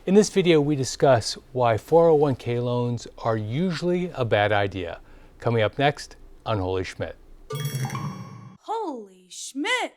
In this video, we discuss why 401k loans are usually a bad idea. Coming up next on Holy Schmidt. Holy Schmidt!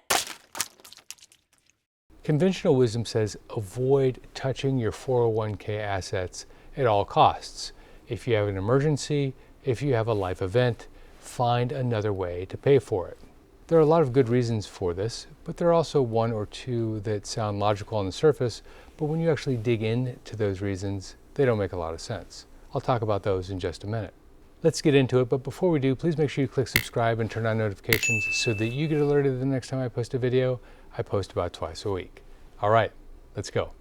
Conventional wisdom says avoid touching your 401k assets at all costs. If you have an emergency, if you have a life event, find another way to pay for it. There are a lot of good reasons for this, but there are also one or two that sound logical on the surface, but when you actually dig into those reasons, they don't make a lot of sense. I'll talk about those in just a minute. Let's get into it, but before we do, please make sure you click subscribe and turn on notifications so that you get alerted the next time I post a video. I post about twice a week. All right, let's go.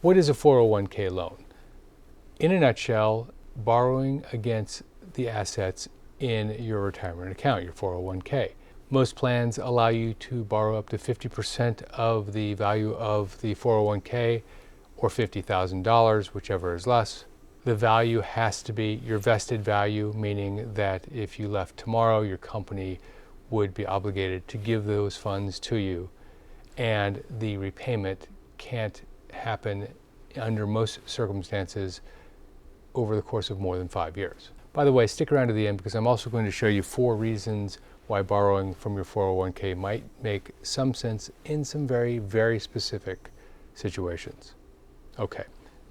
What is a 401k loan? In a nutshell, borrowing against the assets in your retirement account, your 401k. Most plans allow you to borrow up to 50% of the value of the 401k or $50,000, whichever is less. The value has to be your vested value, meaning that if you left tomorrow, your company would be obligated to give those funds to you, and the repayment can't happen under most circumstances over the course of more than 5 years. By the way, stick around to the end because I'm also going to show you 4 reasons why borrowing from your 401k might make some sense in some very, very specific situations. Okay,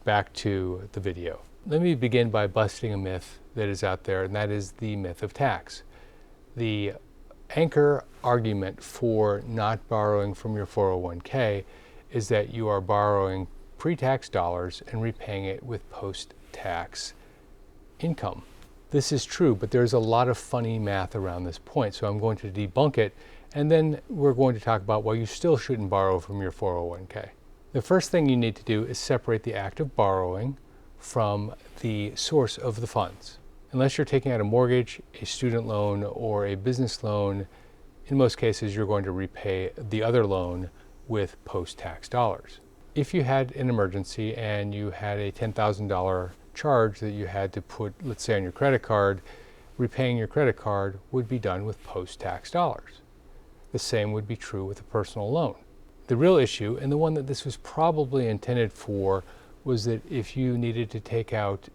back to the video. Let me begin by busting a myth that is out there, and that is the myth of tax. The anchor argument for not borrowing from your 401k is that you are borrowing pre-tax dollars and repaying it with post-tax income. This is true, but there's a lot of funny math around this point, so I'm going to debunk it, and then we're going to talk about why you still shouldn't borrow from your 401k. The first thing you need to do is separate the act of borrowing from the source of the funds. Unless you're taking out a mortgage, a student loan, or a business loan, in most cases you're going to repay the other loan with post-tax dollars. If you had an emergency and you had a $10,000 charge that you had to put, let's say, on your credit card, repaying your credit card would be done with post-tax dollars. The same would be true with a personal loan. The real issue, and the one that this was probably intended for, was that if you needed to take out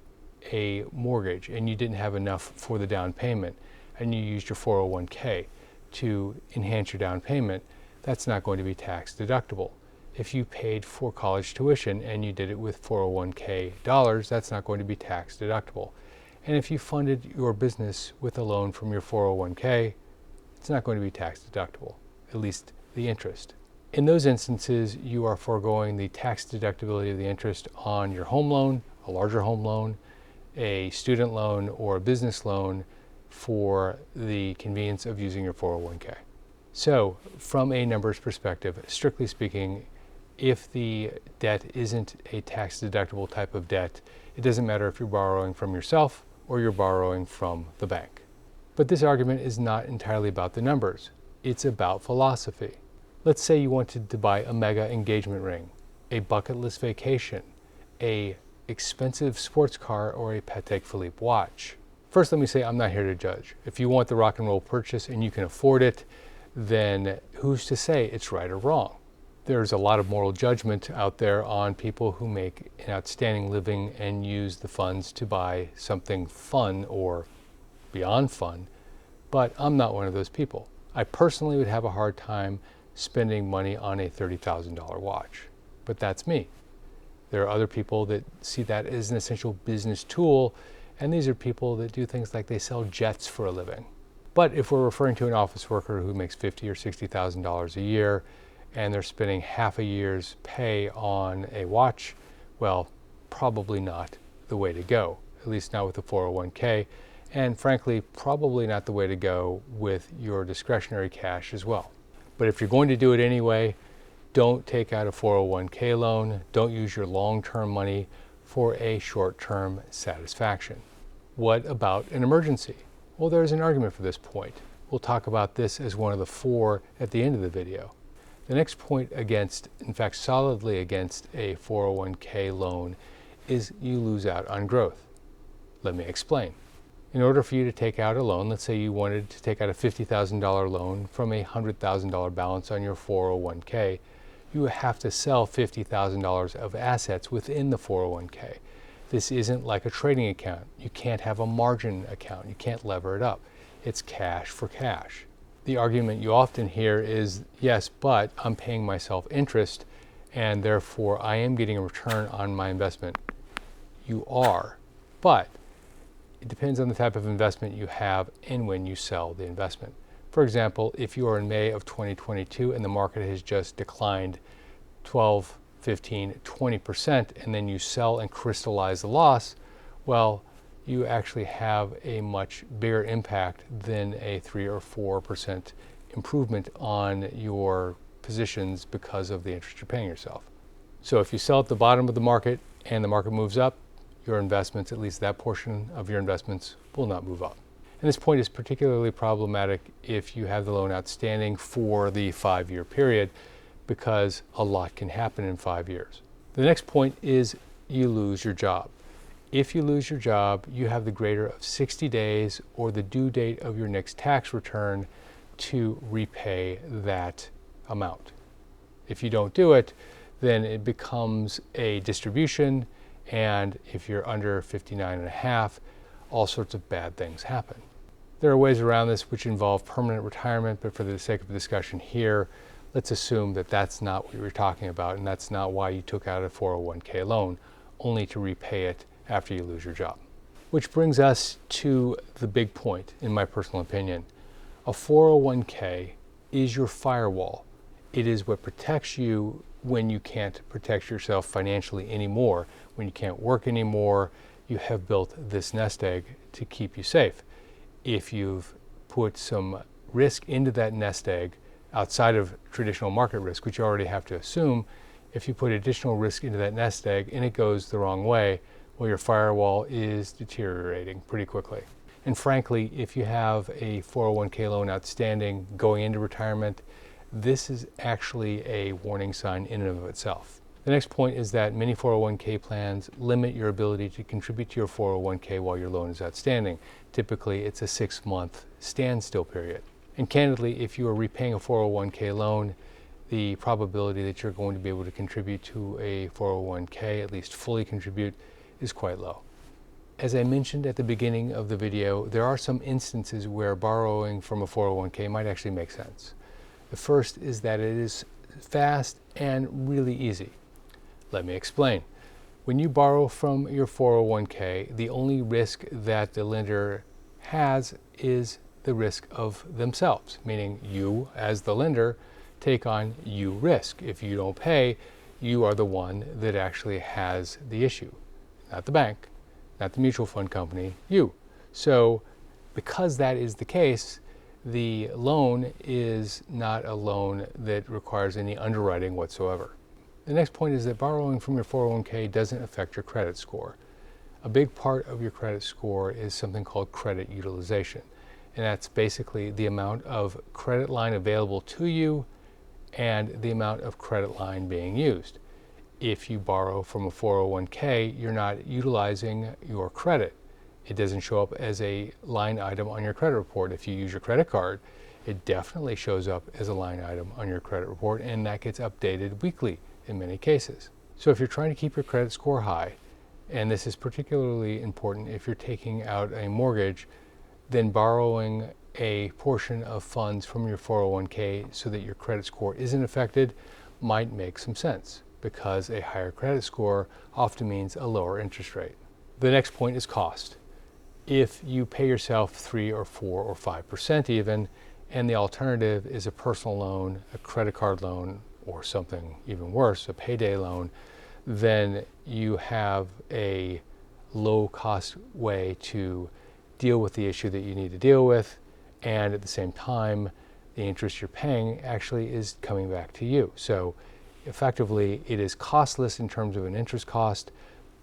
a mortgage and you didn't have enough for the down payment and you used your 401k to enhance your down payment, that's not going to be tax deductible. If you paid for college tuition and you did it with 401k dollars, that's not going to be tax deductible. And if you funded your business with a loan from your 401k, it's not going to be tax deductible, at least the interest. In those instances, you are foregoing the tax deductibility of the interest on your home loan, a larger home loan, a student loan, or a business loan for the convenience of using your 401k. So, from a numbers perspective, strictly speaking, if the debt isn't a tax deductible type of debt, it doesn't matter if you're borrowing from yourself or you're borrowing from the bank. But this argument is not entirely about the numbers. It's about philosophy. Let's say you wanted to buy a mega engagement ring, a bucket list vacation, a expensive sports car, or a Patek Philippe watch. First, let me say I'm not here to judge. If you want the rock and roll purchase and you can afford it, then who's to say it's right or wrong? There's a lot of moral judgment out there on people who make an outstanding living and use the funds to buy something fun or beyond fun, but I'm not one of those people. I personally would have a hard time spending money on a $30,000 watch, but that's me. There are other people that see that as an essential business tool, and these are people that do things like they sell jets for a living. But if we're referring to an office worker who makes $50,000 or $60,000 a year, and they're spending half a year's pay on a watch, well, probably not the way to go, at least not with the 401k, and frankly, probably not the way to go with your discretionary cash as well. But if you're going to do it anyway, don't take out a 401k loan, don't use your long-term money for a short-term satisfaction. What about an emergency? Well, there's an argument for this point. We'll talk about this as one of the 4 at the end of the video. The next point against, in fact solidly against, a 401k loan is you lose out on growth. Let me explain. In order for you to take out a loan, let's say you wanted to take out a $50,000 loan from a $100,000 balance on your 401k, you have to sell $50,000 of assets within the 401k. This isn't like a trading account. You can't have a margin account. You can't lever it up. It's cash for cash. The argument you often hear is, yes, but I'm paying myself interest and therefore I am getting a return on my investment. You are, but it depends on the type of investment you have and when you sell the investment. For example, if you are in May of 2022 and the market has just declined 12, 15, 20%, and then you sell and crystallize the loss, well, you actually have a much bigger impact than a 3 or 4% improvement on your positions because of the interest you're paying yourself. So if you sell at the bottom of the market and the market moves up, your investments, at least that portion of your investments, will not move up. And this point is particularly problematic if you have the loan outstanding for the 5-year period, because a lot can happen in 5 years. The next point is you lose your job. If you lose your job, you have the greater of 60 days or the due date of your next tax return to repay that amount. If you don't do it, then it becomes a distribution, and if you're under 59 and a half, all sorts of bad things happen. There are ways around this which involve permanent retirement, but for the sake of discussion here, let's assume that that's not what you were talking about, and that's not why you took out a 401k loan, only to repay it after you lose your job. Which brings us to the big point, in my personal opinion. A 401k is your firewall. It is what protects you when you can't protect yourself financially anymore. When you can't work anymore, you have built this nest egg to keep you safe. If you've put some risk into that nest egg outside of traditional market risk, which you already have to assume, if you put additional risk into that nest egg and it goes the wrong way, well, your firewall is deteriorating pretty quickly. And frankly, if you have a 401k loan outstanding going into retirement, this is actually a warning sign in and of itself. The next point is that many 401k plans limit your ability to contribute to your 401k while your loan is outstanding. Typically, it's a 6-month standstill period. And candidly, if you are repaying a 401k loan, the probability that you're going to be able to contribute to a 401k, at least fully contribute, is quite low. As I mentioned at the beginning of the video, there are some instances where borrowing from a 401k might actually make sense. The first is that it is fast and really easy. Let me explain. When you borrow from your 401k, the only risk that the lender has is the risk of themselves, meaning you, as the lender, take on you risk. If you don't pay, you are the one that actually has the issue, not the bank, not the mutual fund company, you. So because that is the case, the loan is not a loan that requires any underwriting whatsoever. The next point is that borrowing from your 401k doesn't affect your credit score. A big part of your credit score is something called credit utilization. And that's basically the amount of credit line available to you and the amount of credit line being used. If you borrow from a 401k, you're not utilizing your credit. It doesn't show up as a line item on your credit report. If you use your credit card, it definitely shows up as a line item on your credit report, and that gets updated weekly in many cases. So if you're trying to keep your credit score high, and this is particularly important if you're taking out a mortgage, then borrowing a portion of funds from your 401k so that your credit score isn't affected might make some sense, because a higher credit score often means a lower interest rate. The next point is cost. If you pay yourself 3 or 4 or 5% even, and the alternative is a personal loan, a credit card loan, or something even worse, a payday loan, then you have a low cost way to deal with the issue that you need to deal with, and at the same time, the interest you're paying actually is coming back to you. So effectively, it is costless in terms of an interest cost,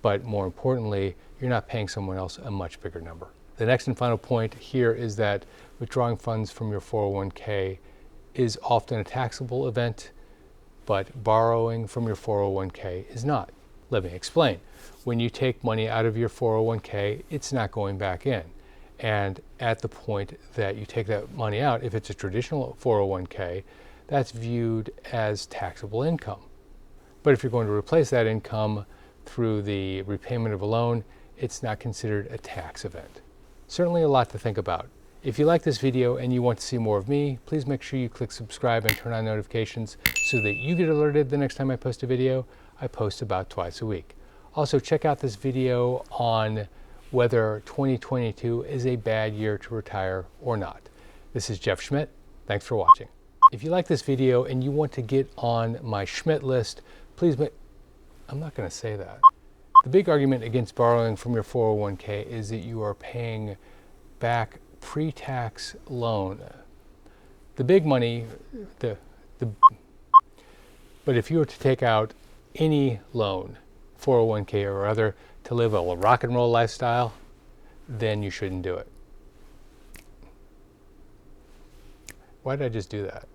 but more importantly, you're not paying someone else a much bigger number. The next and final point here is that withdrawing funds from your 401k is often a taxable event, but borrowing from your 401k is not. Let me explain. When you take money out of your 401k, it's not going back in. And at the point that you take that money out, if it's a traditional 401k, that's viewed as taxable income. But if you're going to replace that income through the repayment of a loan, it's not considered a tax event. Certainly a lot to think about. If you like this video and you want to see more of me, please make sure you click subscribe and turn on notifications so that you get alerted the next time I post a video. I post about twice a week. Also, check out this video on whether 2022 is a bad year to retire or not. This is Jeff Schmidt. Thanks for watching. If you like this video and you want to get on my Schmidt list, please I'm not going to say that. The big argument against borrowing from your 401k is that you are paying back pre-tax loan. The big money, but if you were to take out any loan, 401k or other, to live a rock and roll lifestyle, then you shouldn't do it. Why did I just do that?